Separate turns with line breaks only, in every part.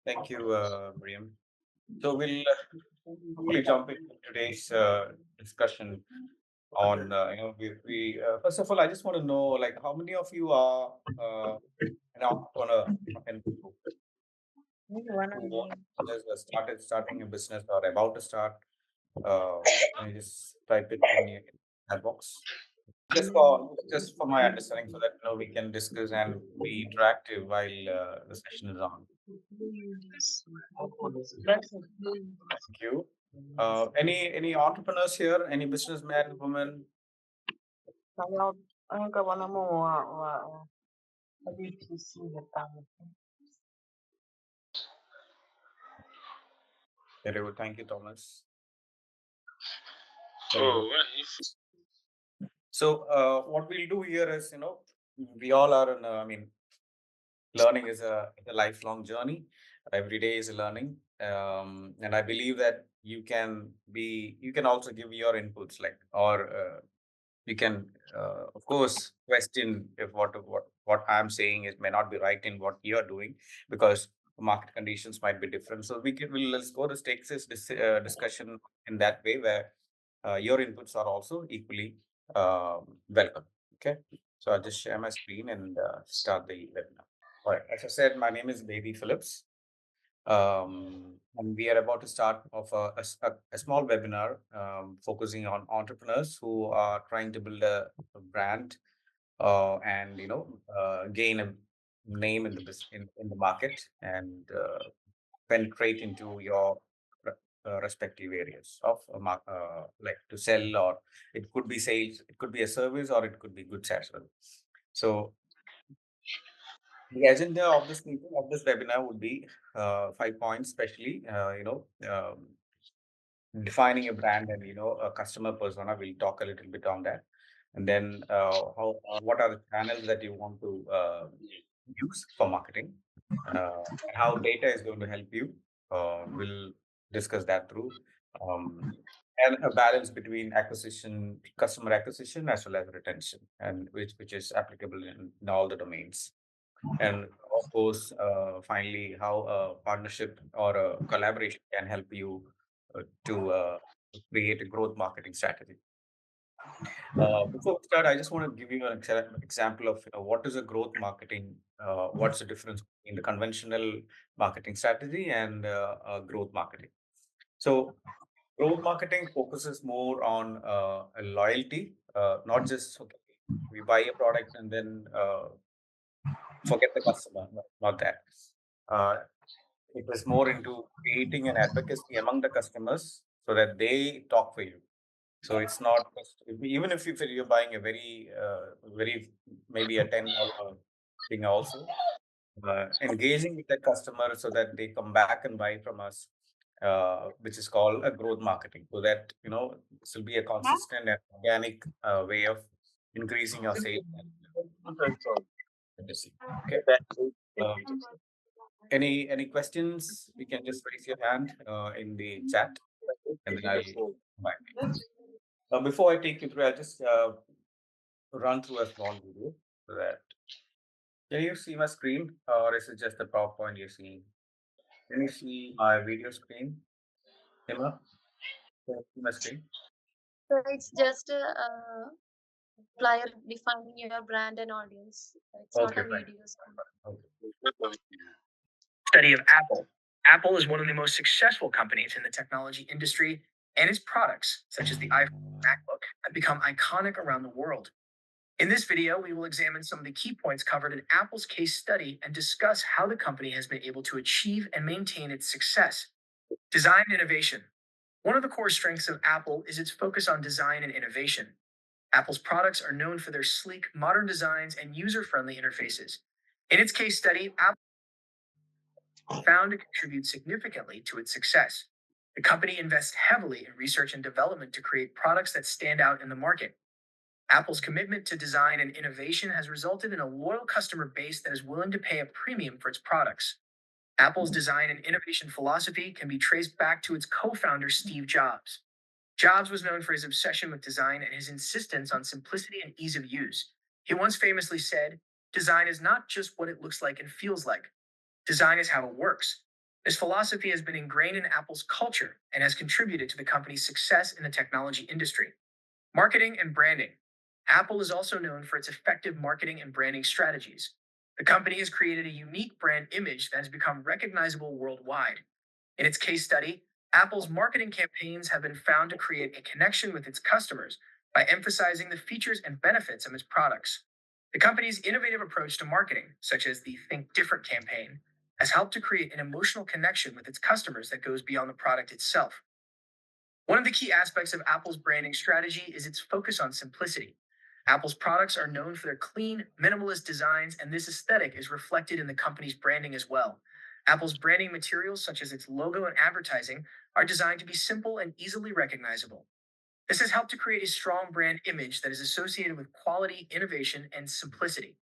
Thank you, Miriam. So we'll quickly jump into today's discussion on, we first of all, I just want to know, like, how many of you are an entrepreneur and who want just starting a business or about to start? Uh, can you just type it in your chat box? Just for my understanding, so that we can discuss and be interactive while the session is on. Thank you. Any entrepreneurs here? Any businessmen, women? Very good. Thank you, Thomas. Very good. So, what we'll do here is, we all are in, learning is a lifelong journey. Every day is a learning. And I believe that you can also give your inputs, like, or you can, of course, question if what I'm saying is may not be right in what you're doing, because market conditions might be different. So let's go to take this discussion in that way, where your inputs are also equally welcome. Okay, so I'll just share my screen and start the webinar. All right, as I said, my name is Baby Phillips. And we are about to start off a small webinar focusing on entrepreneurs who are trying to build a brand and gain a name in in the market and penetrate into your respective areas of like to sell, or it could be sales, it could be a service, or it could be goods as well. So the agenda of this meeting, of this webinar, would be 5 points, especially, defining a brand and a customer persona. We'll talk a little bit on that, and then what are the channels that you want to use for marketing, and how data is going to help you. We'll discuss that through, and a balance between customer acquisition, as well as retention, and which is applicable in all the domains. And of course, finally, how a partnership or a collaboration can help you to create a growth marketing strategy. Before we start, I just want to give you an example of what is a growth marketing. What's the difference between the conventional marketing strategy and growth marketing? So, growth marketing focuses more on a loyalty, not just okay, we buy a product and then forget the customer. No, not that. Uh, it was more into creating an advocacy among the customers so that they talk for you. So it's not just, even if you're buying a very maybe a $10 thing also, engaging with the customer so that they come back and buy from us, which is called a growth marketing. So that this will be a consistent and organic way of increasing your sales. Okay. Um, any questions? You can just raise your hand in the chat, and then I'll combine it. Before I take you through, I'll just run through a small video so that can you see my screen, or is it just the PowerPoint you're seeing? Can you see my video screen, Emma? Can you see my screen?
So it's just a flyer defining your brand and audience. It's not
Okay,
a
fine.
video.
Okay.
Study of Apple. Apple is one of the most successful companies in the technology industry, and its products, such as the iPhone and MacBook, have become iconic around the world. In this video, we will examine some of the key points covered in Apple's case study and discuss how the company has been able to achieve and maintain its success. Design and innovation. One of the core strengths of Apple is its focus on design and innovation. Apple's products are known for their sleek, modern designs and user-friendly interfaces. In its case study, Apple found to contribute significantly to its success. The company invests heavily in research and development to create products that stand out in the market. Apple's commitment to design and innovation has resulted in a loyal customer base that is willing to pay a premium for its products. Apple's design and innovation philosophy can be traced back to its co-founder, Steve Jobs. Jobs was known for his obsession with design and his insistence on simplicity and ease of use. He once famously said, "Design is not just what it looks like and feels like. Design is how it works." This philosophy has been ingrained in Apple's culture and has contributed to the company's success in the technology industry. Marketing and branding. Apple is also known for its effective marketing and branding strategies. The company has created a unique brand image that has become recognizable worldwide. In its case study, Apple's marketing campaigns have been found to create a connection with its customers by emphasizing the features and benefits of its products. The company's innovative approach to marketing, such as the Think Different campaign, has helped to create an emotional connection with its customers that goes beyond the product itself. One of the key aspects of Apple's branding strategy is its focus on simplicity. Apple's products are known for their clean, minimalist designs, and this aesthetic is reflected in the company's branding as well. Apple's branding materials, such as its logo and advertising, are designed to be simple and easily recognizable. This has helped to create a strong brand image that is associated with quality, innovation, and simplicity.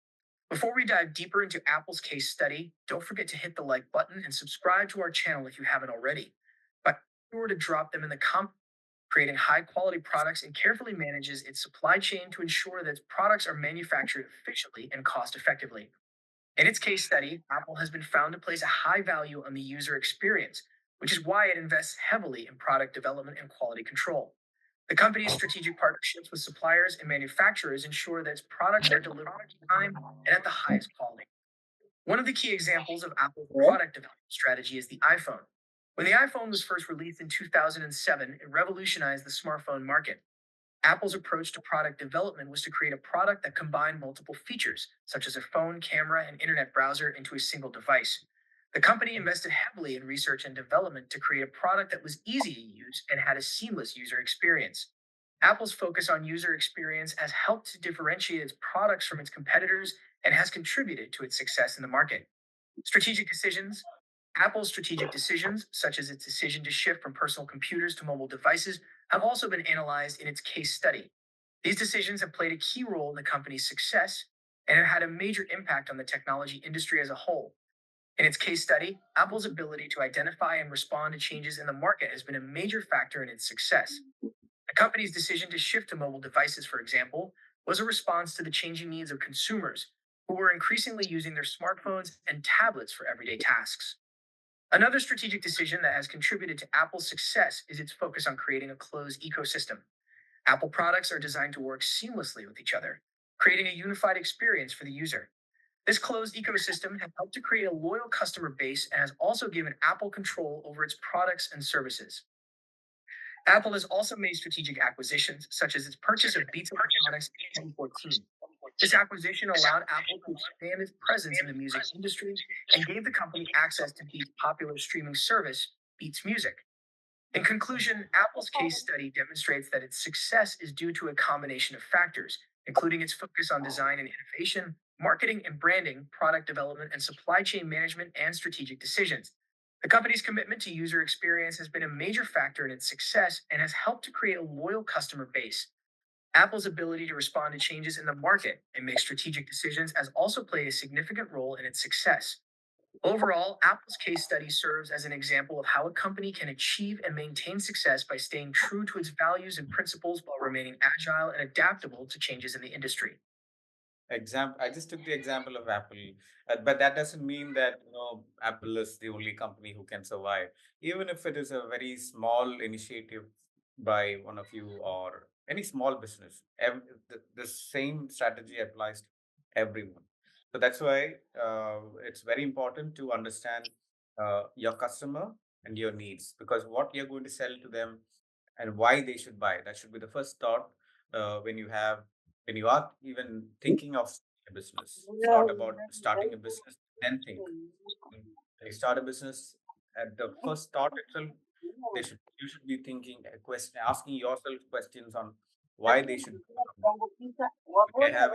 Before we dive deeper into Apple's case study, don't forget to hit the like button and subscribe to our channel if you haven't already. But be sure to drop them in the comments. Creating high quality products and carefully manages its supply chain to ensure that its products are manufactured efficiently and cost effectively. In its case study, Apple has been found to place a high value on the user experience, which is why it invests heavily in product development and quality control. The company's strategic partnerships with suppliers and manufacturers ensure that its products are delivered on time and at the highest quality. One of the key examples of Apple's product development strategy is the iPhone. When the iPhone was first released in 2007, it revolutionized the smartphone market. Apple's approach to product development was to create a product that combined multiple features, such as a phone, camera, and internet browser, into a single device. The company invested heavily in research and development to create a product that was easy to use and had a seamless user experience. Apple's focus on user experience has helped to differentiate its products from its competitors and has contributed to its success in the market. Strategic decisions. Apple's strategic decisions, such as its decision to shift from personal computers to mobile devices, have also been analyzed in its case study. These decisions have played a key role in the company's success and have had a major impact on the technology industry as a whole. In its case study, Apple's ability to identify and respond to changes in the market has been a major factor in its success. The company's decision to shift to mobile devices, for example, was a response to the changing needs of consumers who were increasingly using their smartphones and tablets for everyday tasks. Another strategic decision that has contributed to Apple's success is its focus on creating a closed ecosystem. Apple products are designed to work seamlessly with each other, creating a unified experience for the user. This closed ecosystem has helped to create a loyal customer base and has also given Apple control over its products and services. Apple has also made strategic acquisitions, such as its purchase of Beats Electronics in 2014. This acquisition allowed Apple to expand its presence in the music industry and gave the company access to Beats' popular streaming service, Beats Music. In conclusion, Apple's case study demonstrates that its success is due to a combination of factors, including its focus on design and innovation, marketing and branding, product development, and supply chain management and strategic decisions. The company's commitment to user experience has been a major factor in its success and has helped to create a loyal customer base. Apple's ability to respond to changes in the market and make strategic decisions has also played a significant role in its success. Overall, Apple's case study serves as an example of how a company can achieve and maintain success by staying true to its values and principles while remaining agile and adaptable to changes in the industry.
I just took the example of Apple, but that doesn't mean that Apple is the only company who can survive. Even if it is a very small initiative by one of you or any small business, the same strategy applies to everyone. So that's why it's very important to understand your customer and your needs, because what you're going to sell to them and why they should buy, that should be the first thought when you are even thinking of a business. It's not about starting a business, then think. When you start a business, at the first thought itself, you should be thinking a question, asking yourself questions on why they should buy from you. You may have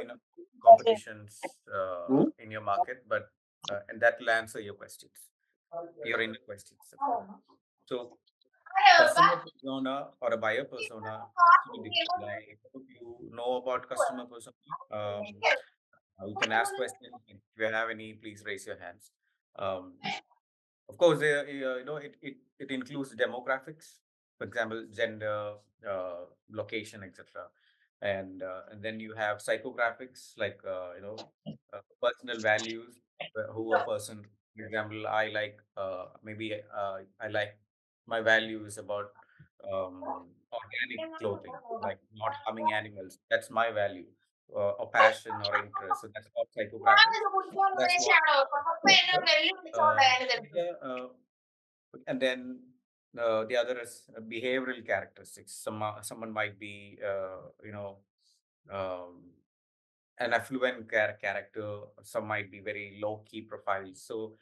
competitions in your market, but and that will answer your questions, your inner questions, of course. So customer persona or a buyer persona has to be defined. I hope you know about customer persona. You can ask questions. If you have any, please raise your hands. Um, of course, it includes demographics, for example, gender, location, etc. And then you have psychographics like personal values, who a person For example, I like maybe I like my value is about organic clothing, like not harming animals. That's my value, or passion or interest. So that's called psychographics. That's what. Yeah, and then the other is behavioral characteristics. Someone might be, um, an affluent character. Some might be very low key profiles. So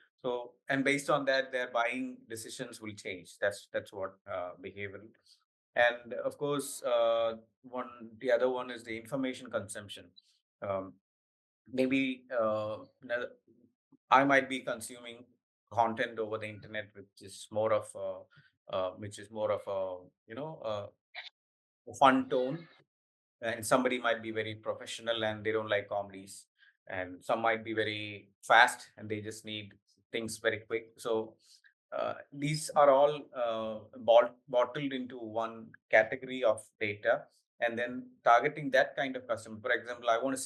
and based on that, their buying decisions will change. That's what behavioral. And of course, the other one is the information consumption. Um, maybe I might be consuming content over the internet, which is more of a a fun tone, and somebody might be very professional and they don't like comedies, and some might be very fast and they just need things very quick. So these are all bottled into one category of data, and then targeting that kind of customer. For example, I want to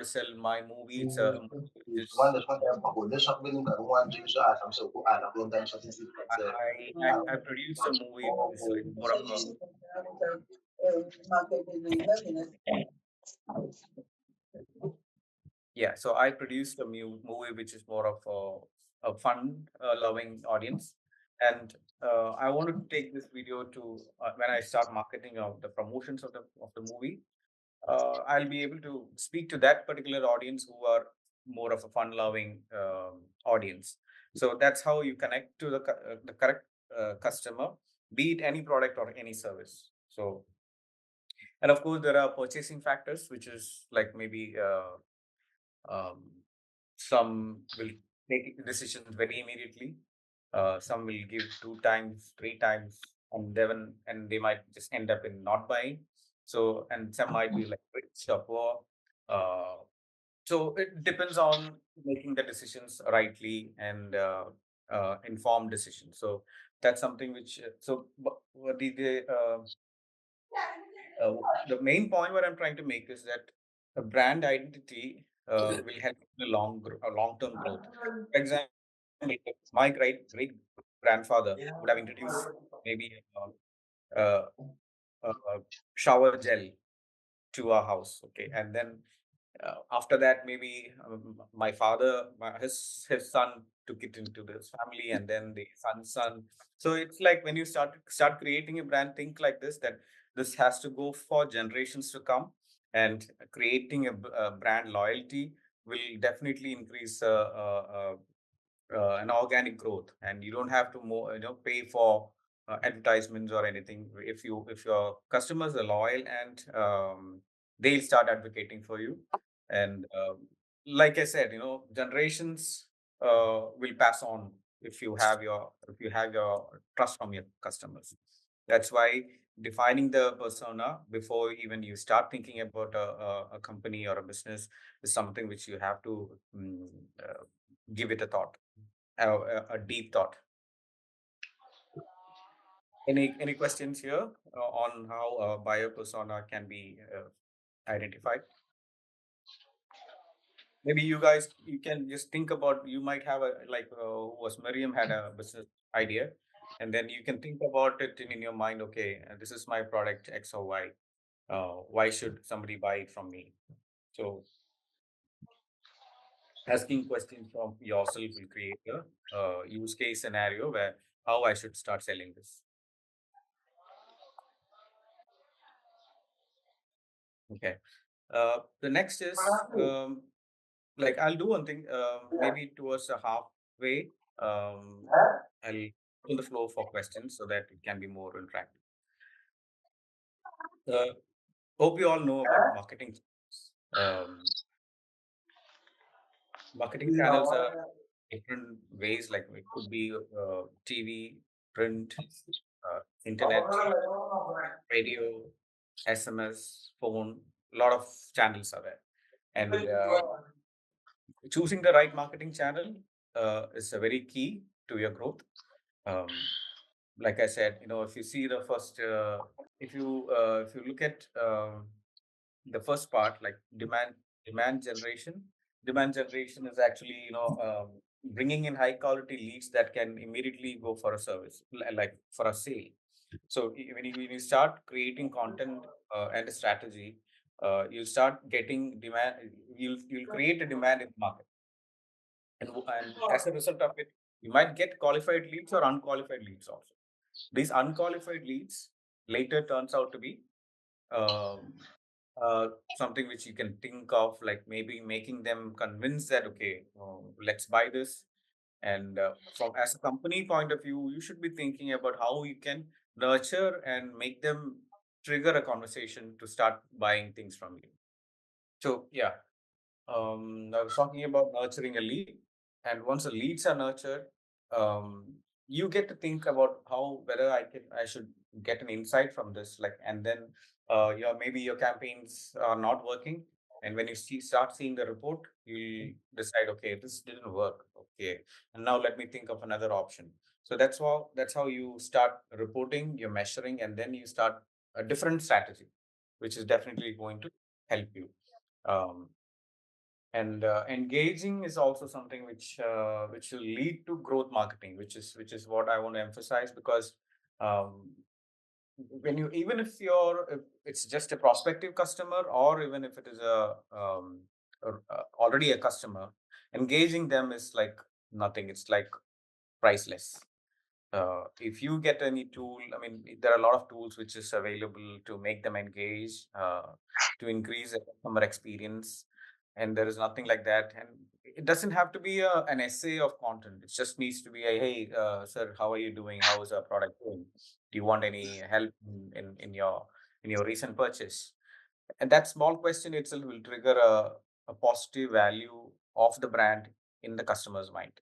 sell my movie. It's a movie which is I produced a movie which is more of a. Yeah, so I produced a movie which is more of a fun loving audience, and I want to take this video to when I start marketing of the promotions of the movie. I'll be able to speak to that particular audience who are more of a fun loving audience. So that's how you connect to the correct customer, be it any product or any service. So, and of course there are purchasing factors, which is like maybe um, some will take decisions very immediately. Some will give two times, three times, and they might just end up in not buying. So, and some might be like rich or poor. Uh, so it depends on making the decisions rightly and informed decisions. So that's something which. What the main point what I'm trying to make is that a brand identity will help in a long-term growth. For example, my great grandfather would have introduced maybe a shower gel to our house, okay, and then after that maybe his son took it into this family, and then the son's son. So it's like when you start creating a brand, think like this, that this has to go for generations to come, and creating a brand loyalty will definitely increase an organic growth, and you don't have to pay for advertisements or anything. If your customers are loyal, and they'll start advocating for you, and like I said, generations will pass on if you have your trust from your customers. That's why defining the persona before even you start thinking about a company or a business is something which you have to give it a thought, a deep thought. Any questions here on how a buyer persona can be identified? Maybe you can just think about, you might have a like who was Miriam had a business idea, and then you can think about it in your mind. Okay, this is my product X or Y. Why should somebody buy it from me? So asking questions from yourself will create a use case scenario where how I should start selling this. Okay. The next is like I'll do one thing. Maybe towards the halfway, I'll open the floor for questions so that it can be more interactive. Hope you all know about marketing. Um, Marketing channels are different ways. Like it could be TV, print, internet, radio, SMS, phone. A lot of channels are there, and choosing the right marketing channel is a very key to your growth. Um, like I said, if you see the first, if you look at the first part, like demand generation, demand generation is actually, bringing in high quality leads that can immediately go for a service, like for a sale. So when you start creating content and a strategy, you'll start getting demand. You'll create a demand in the market, and as a result of it, you might get qualified leads or unqualified leads also. These unqualified leads later turns out to be um, something which you can think of, like maybe making them convinced that okay, let's buy this. And from as a company point of view, you should be thinking about how you can nurture and make them trigger a conversation to start buying things from you. So yeah, I was talking about nurturing a lead, and once the leads are nurtured, um, you get to think about how whether I should get an insight from this, like, and then maybe your campaigns are not working, and when you start seeing the report, you decide, okay, this didn't work, okay, and now let me think of another option. So that's how you start reporting, you're measuring, and then you start a different strategy, which is definitely going to help you. Um, and engaging is also something which will lead to growth marketing, which is what I want to emphasize, because um, when you even if it's just a prospective customer, or even if it is already a customer, engaging them is like nothing. It's like priceless. If you get any tool, I mean, there are a lot of tools which is available to make them engage, to increase the customer experience, and there is nothing like that. And it doesn't have to be an essay of content. It just needs to be a, hey, sir, how are you doing? How is our product doing? Do you want any help in your recent purchase? And that small question itself will trigger a positive value of the brand in the customer's mind.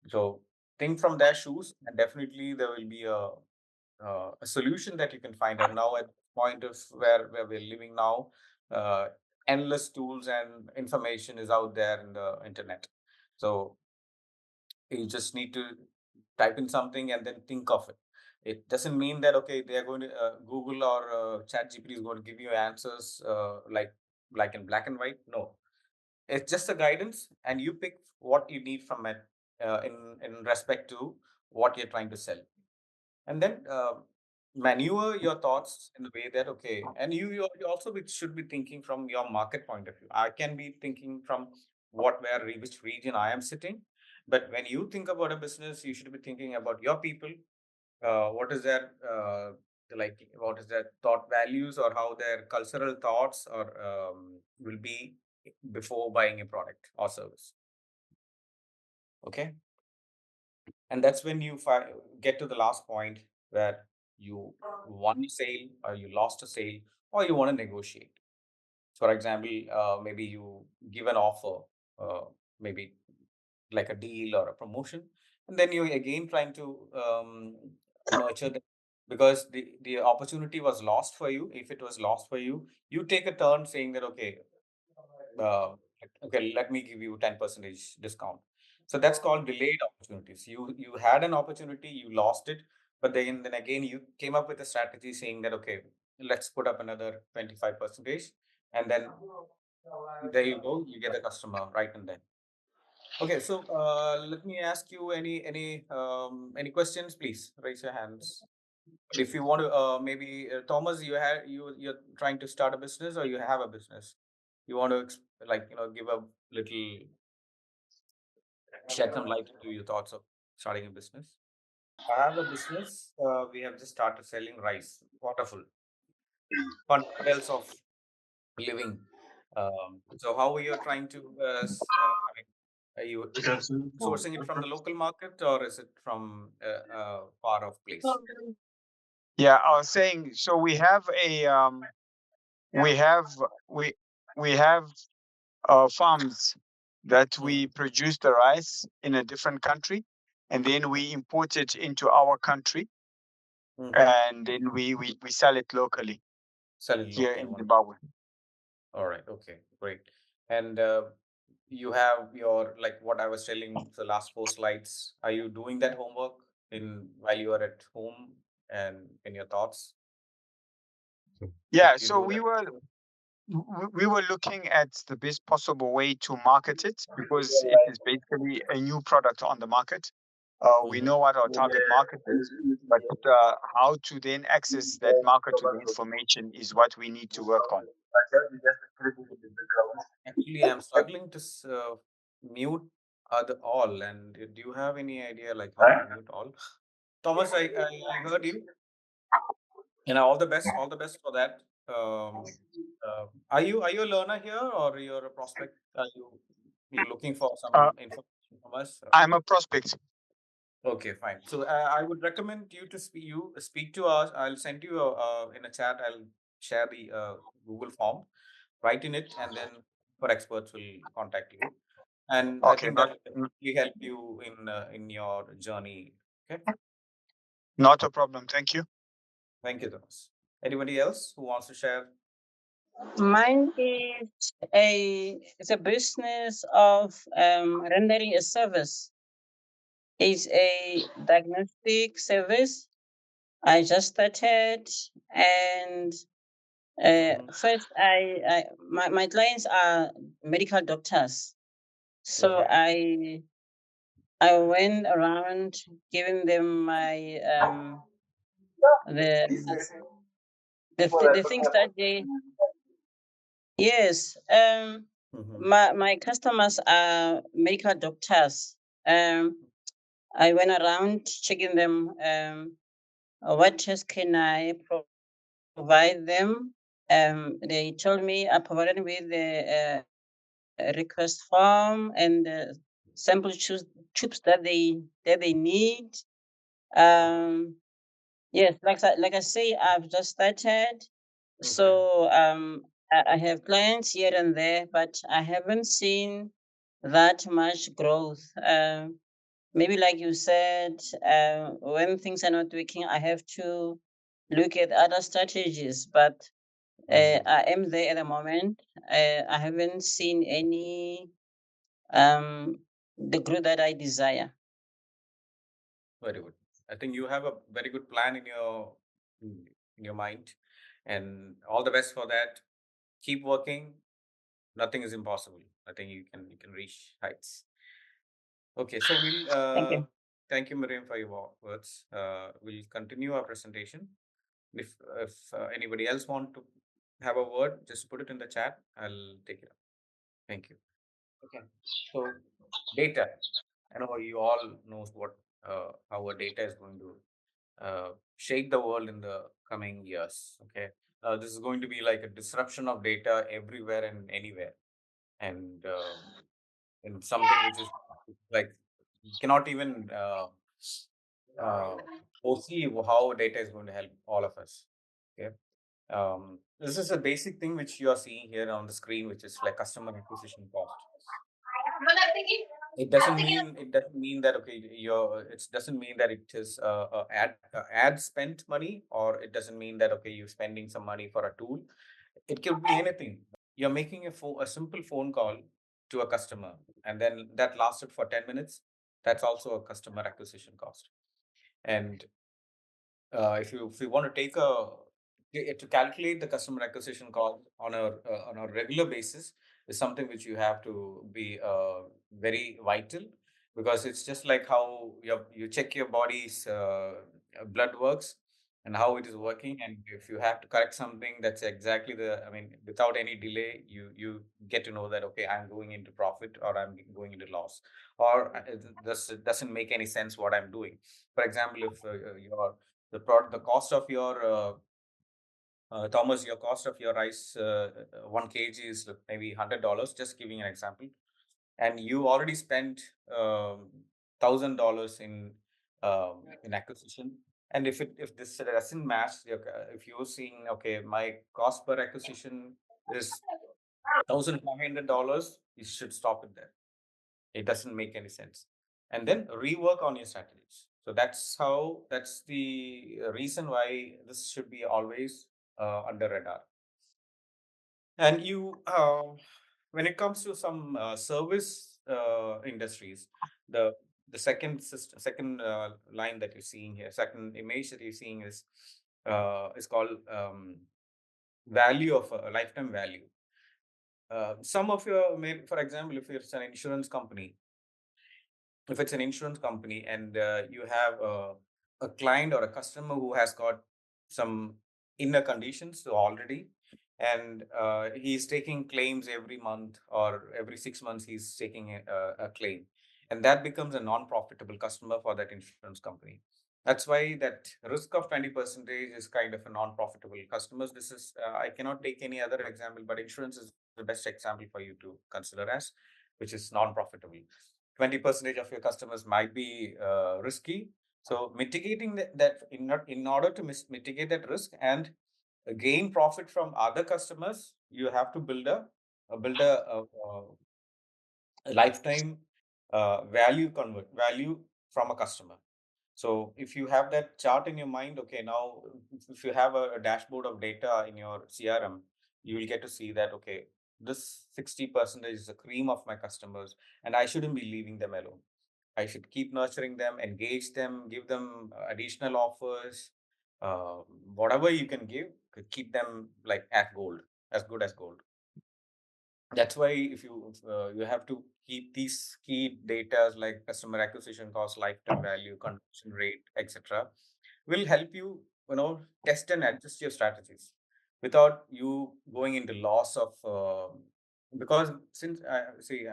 So think from their shoes, and definitely there will be a solution that you can find. And now at the point of where we're living now, uh, endless tools and information is out there in the internet. So you just need to type in something and then think of it. It doesn't mean that okay, they are going to Google or Chat GPT is going to give you answers like in black and white. No, it's just a guidance, and you pick what you need from it in respect to what you're trying to sell, and then maneuver your thoughts in the way that okay, and you also should be thinking from your market point of view. I can be thinking from which region I am sitting, but when you think about a business, you should be thinking about your people. What is their what is their thought values, or how their cultural thoughts or will be before buying a product or service. Okay, and that's when you get to the last point where you won a sale, or you lost a sale, or you want to negotiate. For example, maybe you give an offer, maybe like a deal or a promotion, and then you again trying to nurture them, because the opportunity was lost for you. If it was lost for you, you take a turn saying that okay, uh, okay, let me give you 10 percentage discount. So that's called delayed opportunities. You had an opportunity, you lost it, but then again you came up with a strategy saying that okay, let's put up another 25 percentage, and then there you go, you get a customer right and then. Okay, so let me ask you any questions, please raise your hands. If you want to, maybe Thomas, you're trying to start a business, or you have a business. You want to give a little shed some light into your thoughts of starting a business. I have a business. We have just started selling rice. Wonderful. Fundamentals of living. So how are you trying to? I mean, are you sourcing it from the local market, or is it from a far off place?
Yeah, I was saying, so we have we we have farms that
Mm-hmm.
we produce the rice in a different country, and then we import it into our country,
Mm-hmm.
and then we sell it locally
Sell it
here
locally.
in
One.
Zimbabwe.
All right. Okay. Great. And you have your, like what I was telling the last four slides. Are you doing that homework in while you are at home and in your thoughts?
Yeah,
You
so
do that?
we were looking at the best possible way to market it because it is basically a new product on the market. We
Mhm.
know what our target market is, but how to then access that market to the information is what we need to work on.
Actually, I'm struggling to mute other all. And do you have any idea like how to mute all? Thomas, I heard you. All the best for that. Are you a learner here or you're a prospect? Are you looking for
Uh,
some information from us?
I'm a prospect.
Okay, fine. So I would recommend you to speak to us. I'll send you in a chat. I'll share the Google form. Write in it, and then for experts will contact you. And I
Okay,
think that will really help you in your journey. Okay,
not a problem. Thank you.
thank you, Thomas. Anybody else who wants to share?
Mine is it's a business of rendering a service. It's a diagnostic service. I just started, and
Mhm.
first my clients are medical doctors, so
Okay.
I went around giving them my the the things that they. Yes.
Mhm.
My customers are medical doctors. I went around checking them. What test can I provide them? They told me I provided with the request form and the sample tubes that they need.
Okay.
Um, yes, like I say, I've just started.
Okay.
So I have clients here and there, but I haven't seen that much growth. Maybe like you said, when things are not working, I have to look at other strategies. But
Mhm.
I am there at the moment. I haven't seen any um, the growth that I desire.
Very good. I think you have a very good plan in your mind, and all the best for that. Keep working. Nothing is impossible. I think you can reach heights. Okay, so we'll
Thank you.
thank you, Miriam, for your words. We'll continue our presentation. If anybody else want to have a word, just put it in the chat. I'll take it up. Thank you. Okay, so data. I know you all knows what how our data is going to shake the world in the coming years. Okay, this is going to be like a disruption of data everywhere and anywhere, and something which is like cannot even uh, foresee how data is going to help all of us. Okay. This is a basic thing which you are seeing here on the screen, which is like customer acquisition cost. It doesn't mean that okay your it doesn't mean that it is ad spent money, or it doesn't mean that okay you're spending some money for a tool. It could be anything. You're making a simple phone call to a customer, and then that lasted for 10 minutes. That's also a customer acquisition cost. And if you want to take to calculate the customer acquisition cost on a regular basis is something which you have to be very vital, because it's just like how you check your body's blood works and how it is working. And if you have to correct something, that's exactly I mean, without any delay, you get to know that okay, I'm going into profit or I'm going into loss, or this doesn't make any sense what I'm doing. For example, if your the cost of your Thomas, your cost of your rice 1 kg is maybe $100. Just giving an example, and you already spent $1,000 in acquisition. And if this doesn't match, if you're seeing okay, my cost per acquisition is $1,500, you should stop it there. It doesn't make any sense. And then rework on your strategies. So that's the reason why this should be always under radar. And when it comes to some service industries, the second line that you're seeing here, second image that you're seeing is called value of lifetime value. some of your, maybe for example, if it's an insurance company, if it's an insurance company and you have a client or a customer who has got some inner conditions already, and he's taking claims every month or every 6 months, he's taking a claim, and that becomes a non-profitable customer for that insurance company. That's why that risk of 20% is kind of a non-profitable customers. This is I cannot take any other example, but insurance is the best example for you to consider as, which is non-profitable. 20% of your customers might be risky. So mitigating that in order to mitigate that risk and gain profit from other customers, you have to build a lifetime value from a customer. So if you have that chart in your mind, okay, now if you have a dashboard of data in your CRM, you will get to see that, okay, this 60% is the cream of my customers, and I shouldn't be leaving them alone. I should keep nurturing them, engage them, give them additional offers, uh, whatever you can give, to keep them like at gold, as good as gold. That's why if you have to keep these key data like customer acquisition cost, lifetime value, conversion rate, etc., will help you, test and adjust your strategies without you going into loss of because since see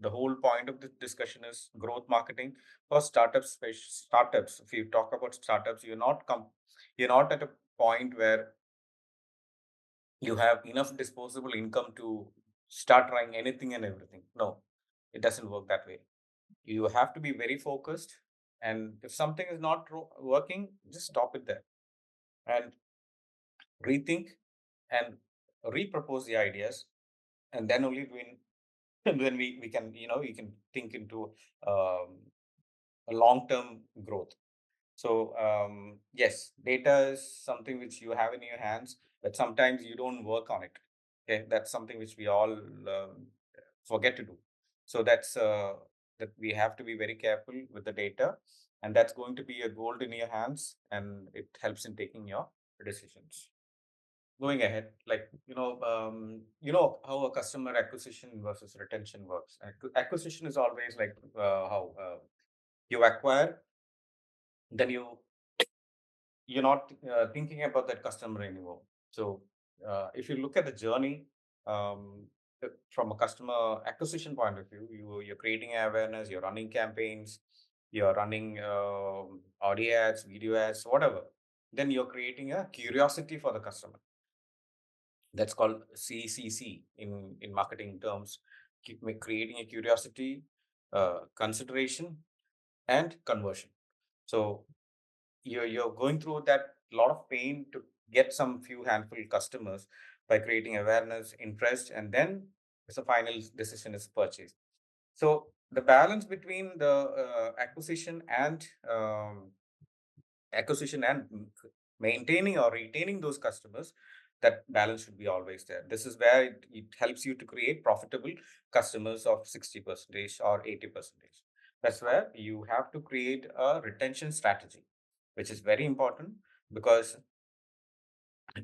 the whole point of this discussion is growth marketing for startups. Startups, if you talk about startups, you're not at a point where you have enough disposable income to start trying anything and everything. No, it doesn't work that way. You have to be very focused. And if something is not working, just stop it there and rethink and repropose the ideas. And then only when we can, we can think into um, a long-term growth. So yes, data is something which you have in your hands, but sometimes you don't work on it. Okay, that's something which we all forget to do. So that we have to be very careful with the data, and that's going to be a gold in your hands, and it helps in taking your decisions. Going ahead, like you know how a customer acquisition versus retention works. Acquisition is always like how you acquire, then you're not thinking about that customer anymore. So if you look at the journey from a customer acquisition point of view, you're creating awareness, you're running campaigns, you're running audio ads, video ads, whatever. Then you're creating a curiosity for the customer. That's called CCC in marketing terms. Creating a curiosity, consideration, and conversion. So you're going through that lot of pain to get some few handful customers by creating awareness, interest, and then it's a final decision is purchase. So the balance between the acquisition and maintaining or retaining those customers, that balance should be always there. This is where it helps you to create profitable customers of 60 percentage or 80 percentage. That's where you have to create a retention strategy, which is very important. Because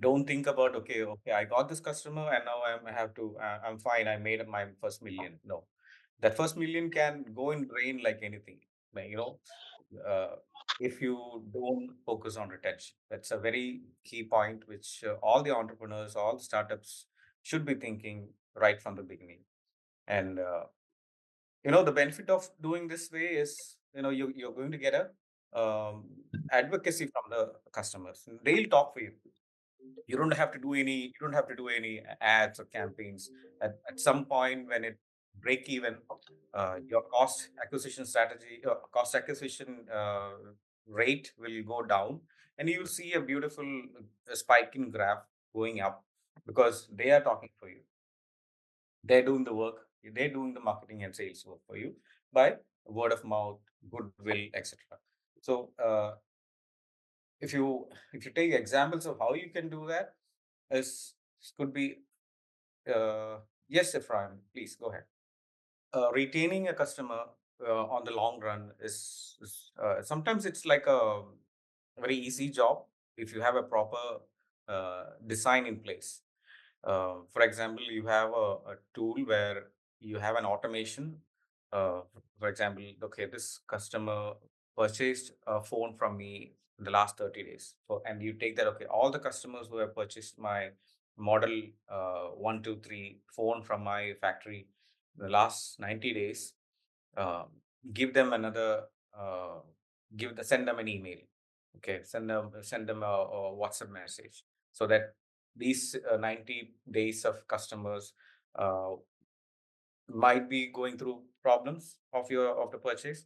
don't think about, okay, I got this customer and now I'm fine, I made my first million. No, that first million can go in drain like anything. Like, uh, if you don't focus on retention, that's a very key point which all the entrepreneurs, all startups should be thinking right from the beginning. And the benefit of doing this way is, you're going to get a advocacy from the customers. They'll talk for you. You don't have to do any ads or campaigns. At some point when it break even, your cost acquisition rate will go down, and you will see a beautiful spike in graph going up, because they are talking for you. They're doing the work. They're doing the marketing and sales work for you by word of mouth, goodwill, etc. So if you take examples of how you can do that, is could be yes, Ephraim, please go ahead. Retaining a customer on the long run is sometimes it's like a very easy job if you have a proper design in place. For example, you have a tool where you have an automation. For example, okay, this customer purchased a phone from me in the last 30 days. So, and you take that, okay, all the customers who have purchased my model 123 phone from my factory in the last 90 days, um, give them another, uh, send them an email. Okay, send them a WhatsApp message so that these 90 days of customers uh, might be going through problems of the purchase.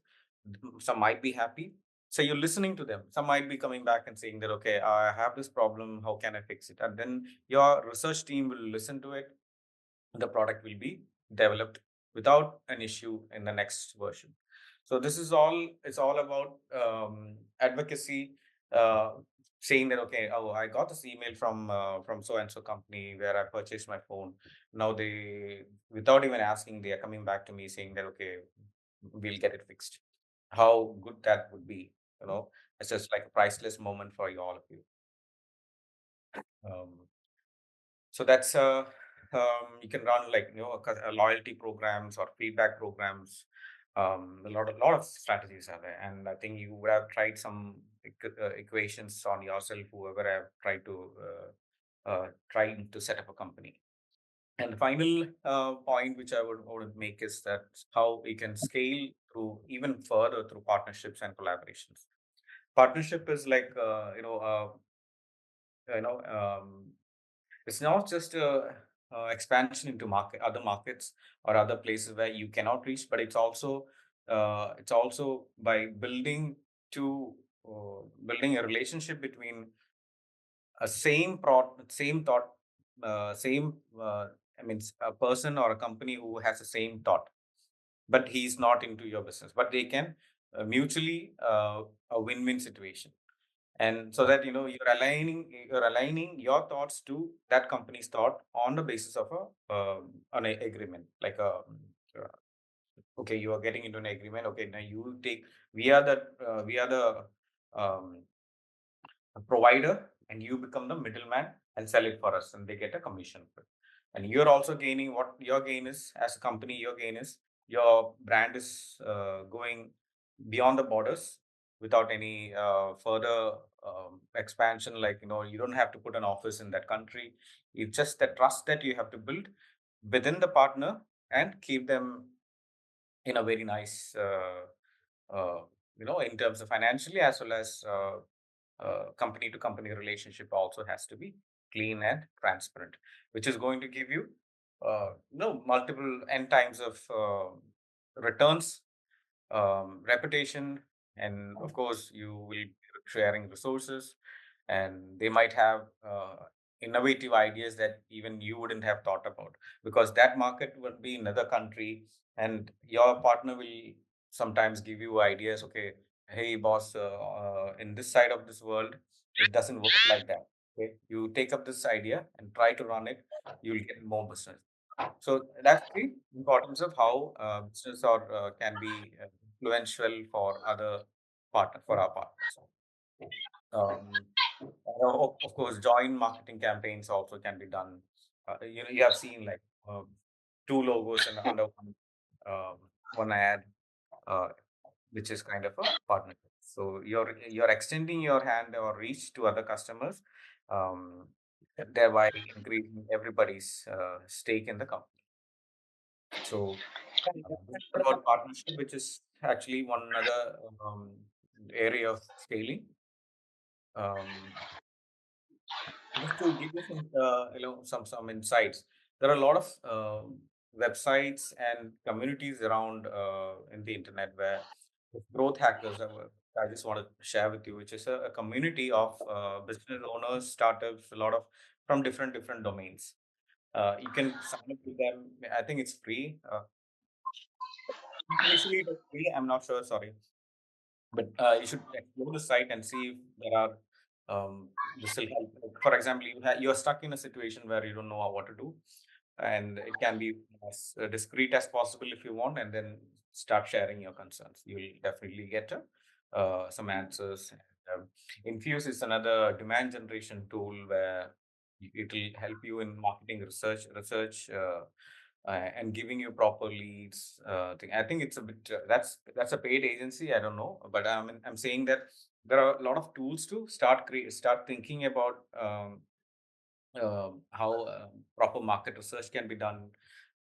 Some might be happy, so you're listening to them. Some might be coming back and saying that, okay, I have this problem, how can I fix it? And then your research team will listen to it. The product will be developed without an issue in the next version. So this is all, it's all about advocacy, uh, saying that, okay, oh, I got this email from so and so company where I purchased my phone. Now they, without even asking, they are coming back to me saying that, okay, we'll get it fixed. How good that would be, you know. It's just like a priceless moment for you, all of you. um, So that's you can run, like, loyalty programs or feedback programs. A lot of strategies are there, and I think you would have tried some equations on yourself. Whoever have tried to trying to set up a company. And the final point which I would make is that how we can scale through even further through partnerships and collaborations. Partnership is like you know it's not just a, expansion into other markets or other places where you cannot reach, but it's also by building a relationship between a same thought, same I mean, a person or a company who has the same thought, but he's not into your business, but they can mutually a win-win situation. And so that, you're aligning your thoughts to that company's thought on the basis of an agreement, like okay, you are getting into an agreement. Okay, now you take, we are the um, provider, and you become the middleman and sell it for us, and they get a commission for it. And you're also gaining. What your gain is as a company, your gain is your brand is going beyond the borders without any further expansion. Like, you don't have to put an office in that country. It's just the trust that you have to build within the partner and keep them in a very nice in terms of financially, as well as company to company relationship also has to be clean and transparent, which is going to give you multiple n times of returns, reputation, and of course you will be sharing resources, and they might have innovative ideas that even you wouldn't have thought about, because that market would be another country, and your partner will sometimes give you ideas. Okay, hey boss, in this side of this world it doesn't work like that. Okay, you take up this idea and try to run it, you'll get more business. So that's the importance of how business or can be influential for our partners. Um, of course, joint marketing campaigns also can be done. You have seen, like, two logos and under one ad, uh, which is kind of a partnership. So you're extending your hand or reach to other customers, um, thereby increasing everybody's stake in the company. So this is about partnership, which is actually one other area of scaling. Um, just to give you some, some insights, there are a lot of websites and communities around in the internet where growth hackers. I just want to share with you, which is a community of business owners, startups, a lot of from different domains. You can sign up with them. I think it's free. Initially, it was free. I'm not sure. Sorry, but you should explore the site and see if there are this will help. Like, for example, you're stuck in a situation where you don't know what to do, and it can be as discreet as possible if you want, and then start sharing your concerns. You will definitely get some answers. And, Infuse is another demand generation tool where It will help you in marketing research, and giving you proper leads. I think it's a bit that's a paid agency. I don't know, but I'm saying that there are a lot of tools to start thinking about how proper market research can be done.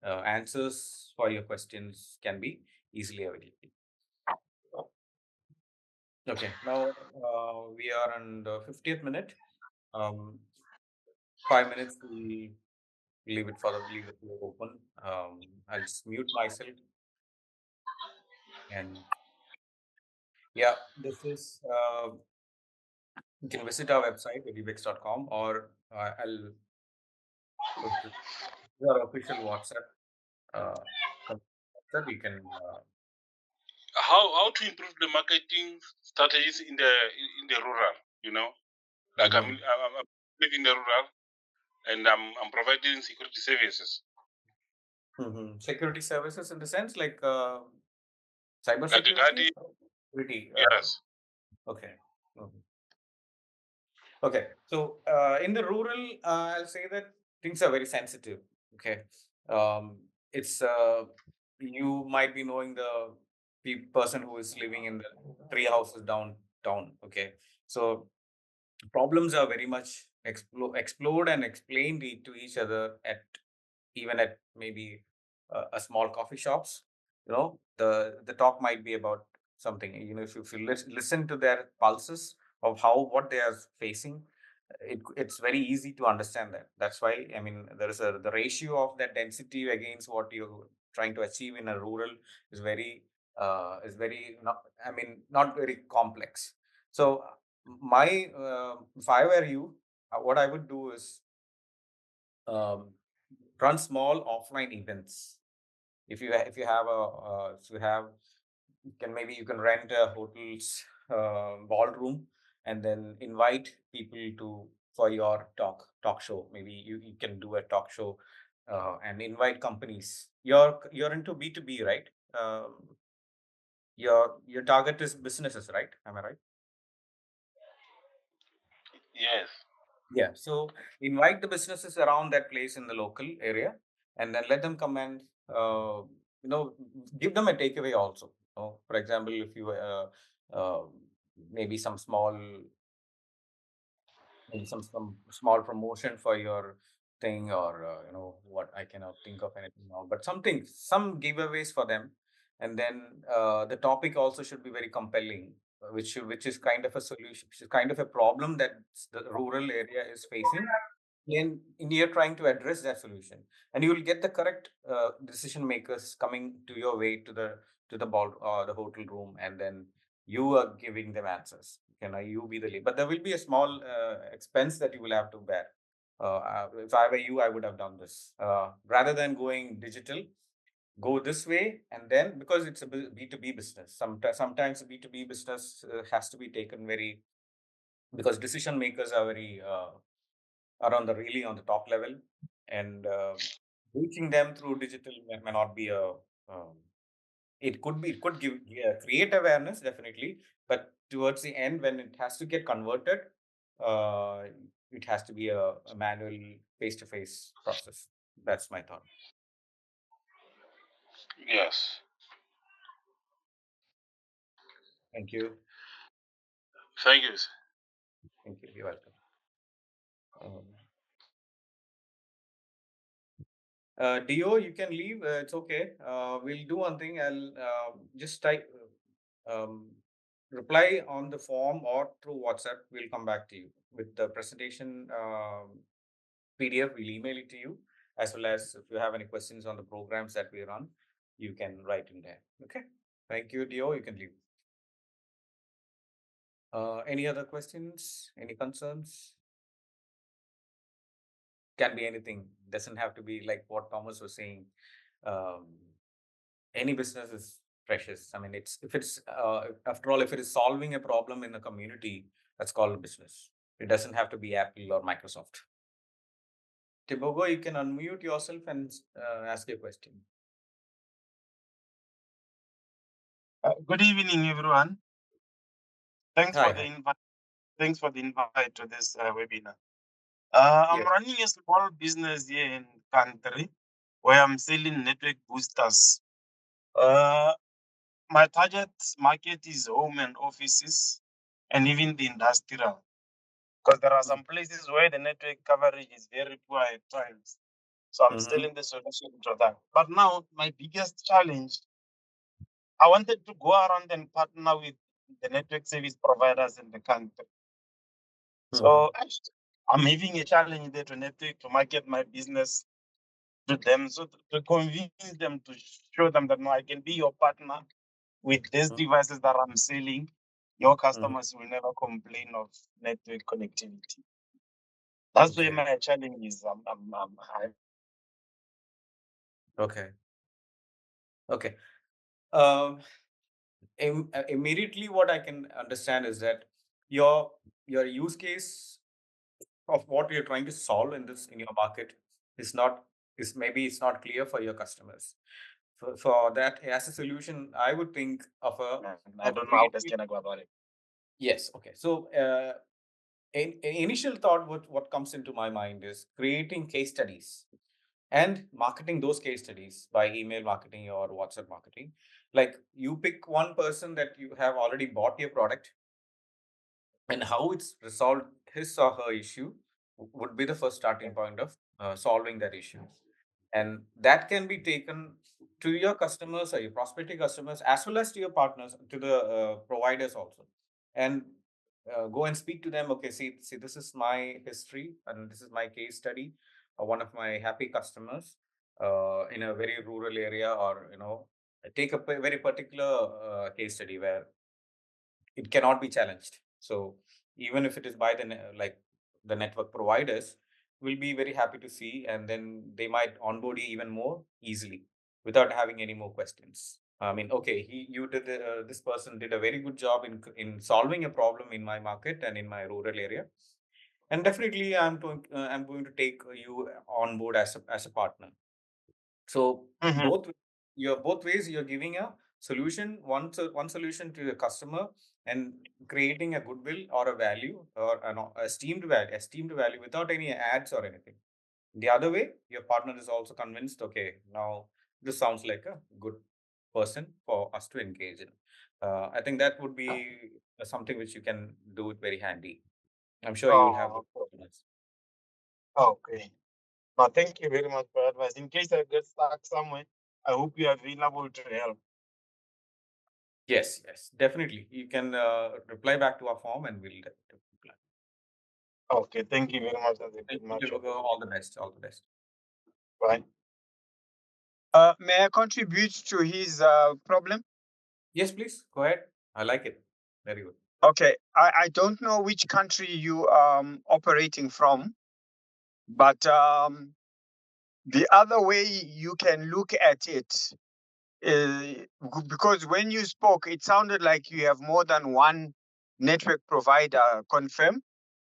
Answers for your questions can be easily available. Okay, now we are on the 50th minute. 5 minutes we leave the floor open. I'll just mute myself, and yeah, this is you can visit our website edubex.com, or I'll put our official WhatsApp. Uh, WhatsApp you can
How to improve the marketing strategies in the rural? You know, like
mhm,
I'm live in the rural, and I'm providing security services,
security services in the sense like cyber
like
security,
regarding
security.
yes,
Okay. Mhm. Okay, so in the rural, I'll say that things are very sensitive. Okay, it's you might be knowing the person who is living in the three houses downtown. Okay, so problems are very much explored and explained to each other at even at maybe a small coffee shops. The talk might be about something. If you listen to their pulses of how what they are facing, it's very easy to understand that. That's why, I mean, there is the ratio of that density against what you're trying to achieve in a rural is very not, I mean, not very complex. So my if I were you, what I would do is um, run small offline events. If you have a if you have you can maybe you can rent a hotel's ballroom and then invite people to for your talk show. Maybe you can do a talk show and invite companies. You're into B2B, right? Your target is businesses, right? Am I right?
yes,
Yeah. So invite the businesses around that place in the local area, and then let them come and you know give them a takeaway also. For example, if you uh, maybe some small promotion for your thing, or what, I cannot think of anything now, but some giveaways for them. And then the topic also should be very compelling, which is kind of a solution, which is kind of a problem that the rural area is facing, and you're trying to address that solution, and you will get the correct decision makers coming to your way to the ball the hotel room, and then you are giving them answers. Can you be the lead? But there will be a small expense that you will have to bear. If I were you, I would have done this rather than going digital. Go this way, and then because it's a B2B business, sometimes a B2B business has to be taken very, because decision makers are very are on the really on the top level, and reaching them through digital may not be a um, it could give, yeah, create awareness definitely, but towards the end when it has to get converted, uh, it has to be a manual face-to-face process. That's my thought.
yes.
Thank you.
Thank you.
Thank you. You're welcome. um, Dio, you can leave. It's okay. We'll do one thing. I'll just type, um, reply on the form or through WhatsApp. We'll come back to you with the presentation PDF. We'll email it to you, as well as if you have any questions on the programs that we run, you can write in there. Okay. Thank you, Dio. You can leave. Any other questions? Any concerns? Can be anything. Doesn't have to be like what Thomas was saying. Um, any business is precious. I mean, it's if it's after all, if it is solving a problem in a community, that's called a business. It doesn't have to be Apple or Microsoft. Tibogo, you can unmute yourself and ask a question.
Good evening, everyone. Thanks
Hi,
for the
hi.
invite. Thanks for the invite to this webinar. I'm
Yes.
running a small business here in country where I'm selling network boosters. Uh, my target market is home and offices and even the industrial. Because there are some places where the network coverage is very poor at times. So I'm
Mm-hmm.
selling the solution to that. But now my biggest challenge, I wanted to go around and partner with the network service providers in the country.
Mm-hmm.
So I'm having a challenge there to network to market my business to them, so to convince them to show them that no, I can be your partner with these devices that I'm selling. Your
Mm-hmm.
customers will never complain of network connectivity. That's where
Okay.
my challenge is.
Okay. Okay. Um, Immediately, what I can understand is that your your use case of what you're trying to solve in your market is not is maybe it's not clear for your customers. For that, as a solution, I would think of a
I
of
don't know how best
creating.
can I go about it.
Yes. Okay. So, initial thought, what comes into my mind is creating case studies and marketing those case studies by email marketing or WhatsApp marketing. Like you pick one person that you have already bought your product and how it's resolved his or her issue would be the first starting point of solving that issue. And that can be taken to your customers or your prospective customers as well as to your partners, to the providers also. And go and speak to them. Okay, see, this is my history and this is my case study. One of my happy customers in a very rural area, or take a very particular case study where it cannot be challenged. So even if it is by like the network providers, will be very happy to see, and then they might onboard you even more easily without having any more questions. I mean, okay, this person did a very good job in solving a problem in my market and in my rural area, and definitely I'm going to take you on board as a partner. So
Mhm.
both ways you're giving a solution, one solution to the customer, and creating a goodwill or a value or an esteemed value without any ads or anything. The other way, your partner is also convinced, okay, now this sounds like a good person for us to engage in. I think that would be something which you can do it very handy. I'm sure you will have
Oh,
good performance.
okay. No, thank you very much for advice. In case I get stuck somewhere, I hope you are available to help.
Yes, yes, definitely. You can reply back to our form and we'll reply.
Okay, thank you very much. That's a
Thank
good
you.
match.
All the best. All the best.
Bye.
May I contribute to his problem?
Yes, please go ahead. I like it. Very good.
Okay, I don't know which country you operating from, but the other way you can look at it is because when you spoke, it sounded like you have more than one network provider. Confirm?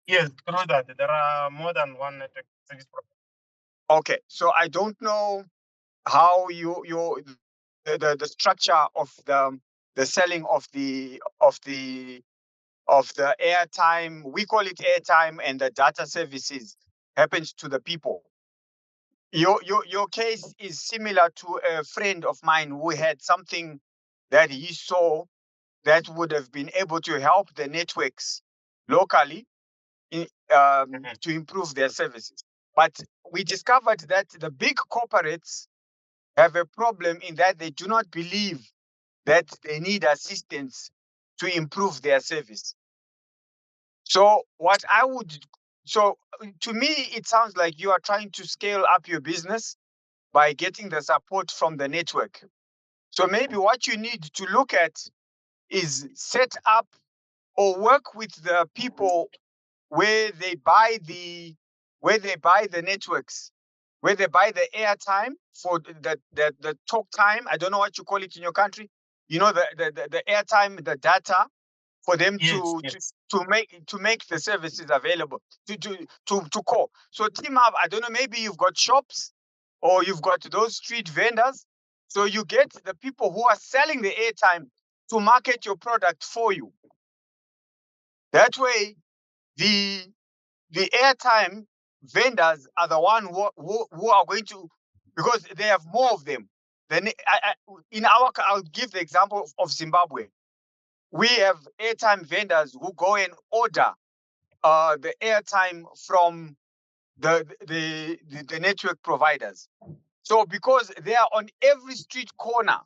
Yes, through that. There are more than one network service provider.
Okay, so I don't know how the structure of the selling of the airtime. We call it airtime, and the data services happens to the people. Your case is similar to a friend of mine who had something that he saw that would have been able to help the networks locally in,
Mhm.
to improve their services. But we discovered that the big corporates have a problem in that they do not believe that they need assistance to improve their service. So what I would so to me it sounds like you are trying to scale up your business by getting the support from the network. So maybe what you need to look at is set up or work with the people where they buy the networks, where they buy the airtime for the talk time. I don't know what you call it in your country. You know the airtime, the data for them
Yes,
to to
yes.
to make the services available to call. So team up. I don't know. Maybe you've got shops or you've got those street vendors. So you get the people who are selling the airtime to market your product for you. That way, the the airtime vendors are the one who are going to, because they have more of them. Then I'll give the example of Zimbabwe. We have airtime vendors who go and order the airtime from the network providers. So because they are on every street corner,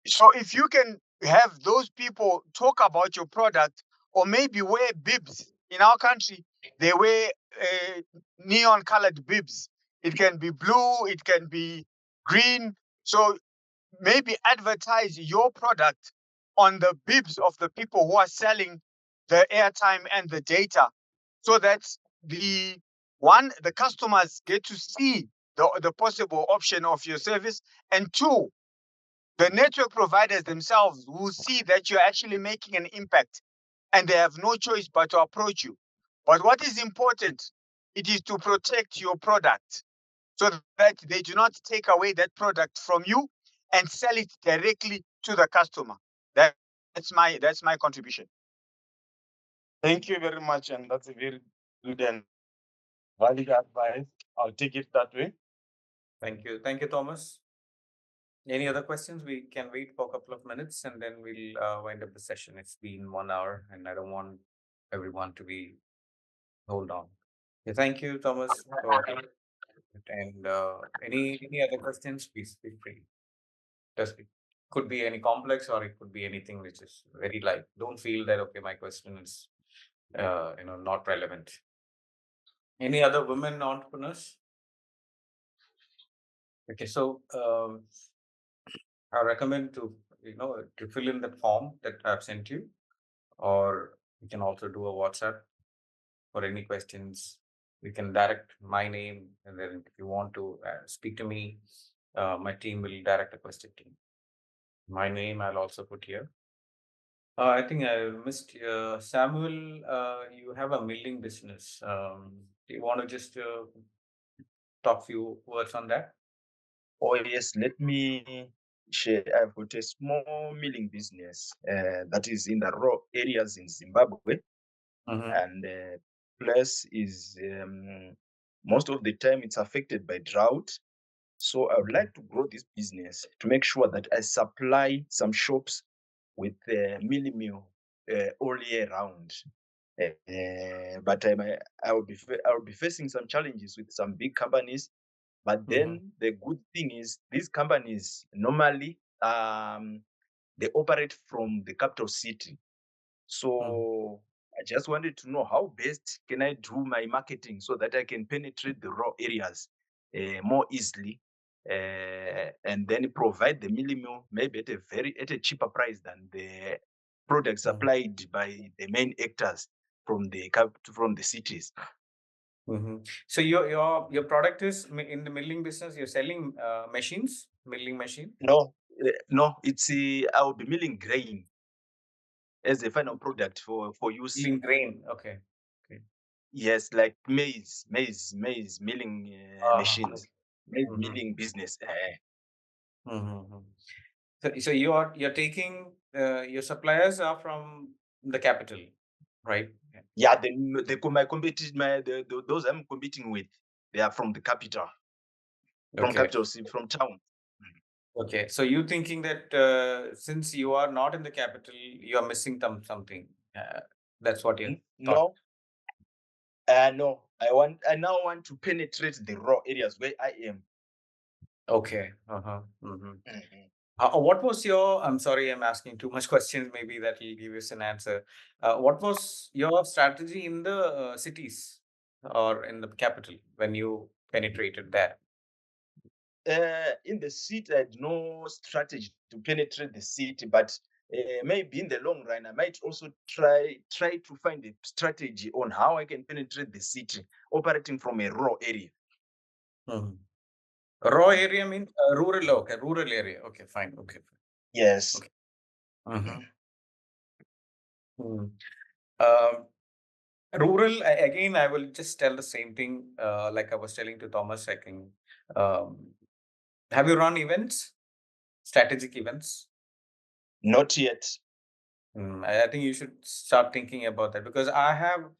so if you can have those people talk about your product, or maybe wear bibs. In our country, they wear neon colored bibs. It can be blue, it can be green. So maybe advertise your product on the bibs of the people who are selling the airtime and the data, so that the customers get to see the possible option of your service, and two, the network providers themselves will see that you're actually making an impact, and they have no choice but to approach you. But what is important, it is to protect your product so that they do not take away that product from you and sell it directly to the customer. That's my contribution.
Thank you very much, and that's a very good and valid advice. I'll take it that way.
Thank you. Thank you, Thomas. Any other questions? We can wait for a couple of minutes and then we'll wind up the session. It's been 1 hour and I don't want everyone to be hold on. Yeah, thank you, Thomas. And any other questions? Please feel free. Just it could be any complex or it could be anything which is very light. Don't feel that okay, my question is not relevant. Any other women entrepreneurs? Okay, so I recommend to fill in that form that I've sent you, or you can also do a WhatsApp for any questions. You can direct my name, and then if you want to speak to me, my team will direct a question to you. My name I'll also put here. I think I missed Samuel. You have a milling business. Do you want to just talk few words on that?
Oh yes, let me share. I've got a small milling business that is in the raw areas in Zimbabwe, and place is most of the time it's affected by drought. So I would like to grow this business to make sure that I supply some shops with milling meal all year round. But I will be facing some challenges with some big companies. But then the good thing is these companies normally they operate from the capital city. So I just wanted to know how best can I do my marketing so that I can penetrate the raw areas more easily, and then provide the milling meal maybe at a cheaper price than the products supplied by the main actors from the cities.
So your product is in the milling business. You're selling machines, milling machine.
No, it's I will be milling grain as a final product for use.
Milling grain, okay.
Yes, like maize milling machines, maize milling business.
So you're taking your suppliers are from the capital, right?
Yeah, those I'm competing with, they are from the capital, from capital city, from town.
Okay, so you thinking that since you are not in the capital, you are missing something. That's what you thought.
No, I now want to penetrate the raw areas where I am.
Okay. What was your? I'm sorry, I'm asking too much questions. Maybe that will give us an answer. What was your strategy in the cities or in the capital when you penetrated there?
In the city, I had no strategy to penetrate the city, but maybe in the long run, I might also try to find a strategy on how I can penetrate the city, operating from a raw area.
Raw area means rural. Okay, rural area. Okay, fine. Okay.
Yes.
Okay. Rural again. I will just tell the same thing. Like I was telling to Thomas. I can. Have you run events? Strategic events?
Not yet.
I think you should start thinking about that because I have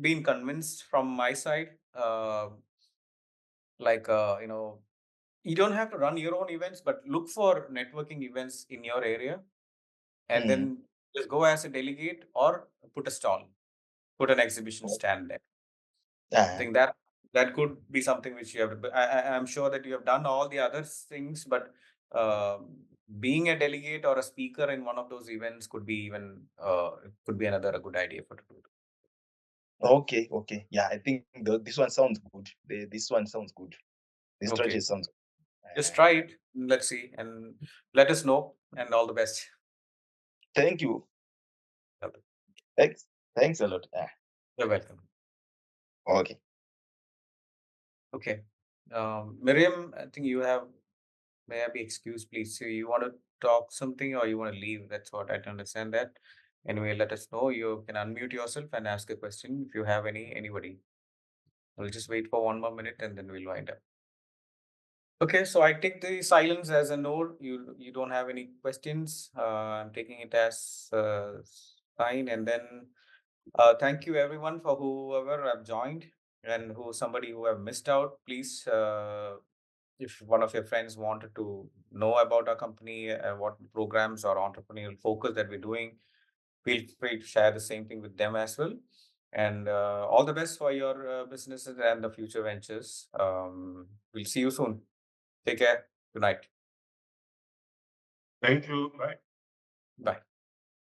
been convinced from my side. Like you don't have to run your own events, but look for networking events in your area, and
Mm.
then just go as a delegate or put a stall, put an exhibition stand there. I
Ah,
think that could be something which you have. I'm sure that you have done all the other things, but uh, being a delegate or a speaker in one of those events could be even could be another a good idea for to do.
okay, okay. Yeah, I think this one sounds good. This one sounds good. This strategy
Okay,
sounds.
just
Uh,
try it. Let's see, and let us know. And all the best.
Thank you.
Okay.
Thanks a lot. Ah,
You're welcome.
okay.
Okay, Miriam, I think you have. May I be excused, please? So you want to talk something or you want to leave? That's what I don't understand that. Anyway, let us know. You can unmute yourself and ask a question if you have anybody. We'll just wait for 1 more minute and then we'll wind up. Okay, so I take the silence as a nod. You don't have any questions. I'm taking it as a sign, and then thank you everyone for whoever have joined and who somebody who have missed out. Please, if one of your friends wanted to know about our company, what programs or entrepreneurial focus that we're doing, feel free to share the same thing with them as well. And all the best for your businesses and the future ventures. We'll see you soon. Take care. Good night.
Thank you. Bye.
Bye.